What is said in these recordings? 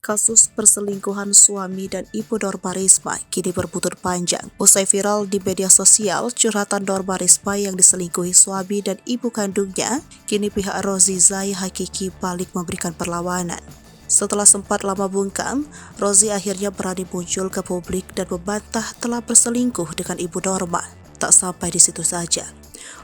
Kasus perselingkuhan suami dan ibu Norma Risma kini berbuntut panjang. Usai viral di media sosial, curhatan Norma Risma yang diselingkuhi suami dan ibu kandungnya, kini pihak Rozi Zai Hakiki balik memberikan perlawanan. Setelah sempat lama bungkam, Rozi akhirnya berani muncul ke publik dan membantah telah berselingkuh dengan ibu Norma. Tak sampai di situ saja,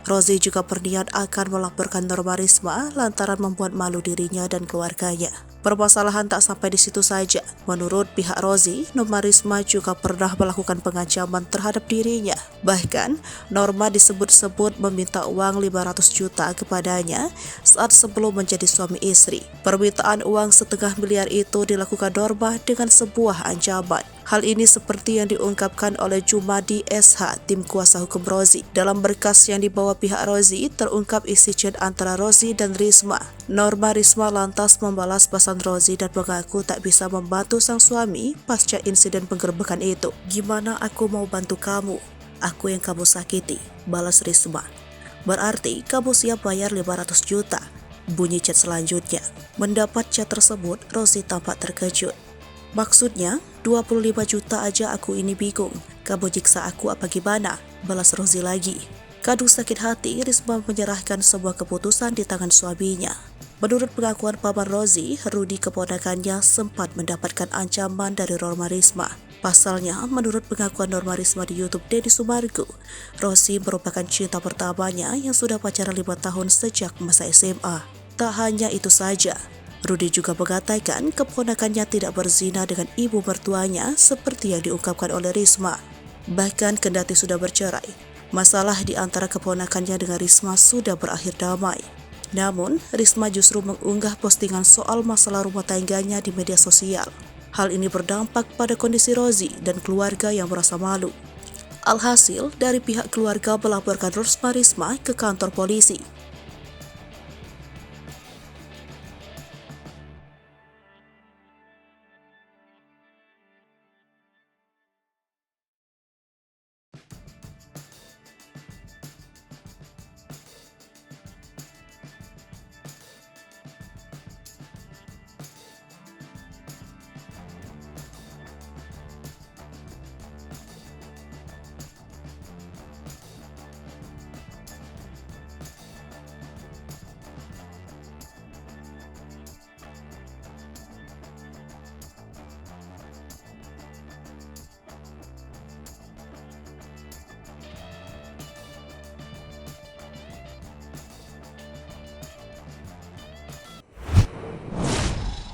Rozi juga berniat akan melaporkan Norma Risma lantaran membuat malu dirinya dan keluarganya. Permasalahan tak sampai di situ saja. Menurut pihak Rozi, Norma Risma juga pernah melakukan pengancaman terhadap dirinya. Bahkan, Norma disebut-sebut meminta uang 500 juta kepadanya saat sebelum menjadi suami istri. Permintaan uang setengah miliar itu dilakukan Norma dengan sebuah ancaman. Hal ini seperti yang diungkapkan oleh Jumadi SH, tim kuasa hukum Rozi. Dalam berkas yang dibawa pihak Rozi, terungkap isi chat antara Rozi dan Risma. Norma Risma lantas membalas pesan Rozi dan mengaku tak bisa membantu sang suami pasca insiden penggerebekan itu. "Gimana aku mau bantu kamu? Aku yang kamu sakiti," balas Risma. "Berarti kamu siap bayar 500 juta. Bunyi chat selanjutnya. Mendapat chat tersebut, Rozi tampak terkejut. "Maksudnya, 25 juta aja aku ini bingung. Kamu jiksa aku apa gimana?" balas Rozi lagi. Kadung sakit hati, Risma menyerahkan sebuah keputusan di tangan suaminya. Menurut pengakuan paman Rozi, Rudi keponakannya sempat mendapatkan ancaman dari Norma Risma. Pasalnya, menurut pengakuan Norma Risma di YouTube Deddy Sumargo, Rozi merupakan cinta pertamanya yang sudah pacaran 5 tahun sejak masa SMA. Tak hanya itu saja, Rudi juga mengatakan keponakannya tidak berzina dengan ibu mertuanya seperti yang diungkapkan oleh Risma. Bahkan kendati sudah bercerai, masalah di antara keponakannya dengan Risma sudah berakhir damai. Namun, Risma justru mengunggah postingan soal masalah rumah tangganya di media sosial. Hal ini berdampak pada kondisi Rozi dan keluarga yang merasa malu. Alhasil, dari pihak keluarga melaporkan Norma Risma ke kantor polisi.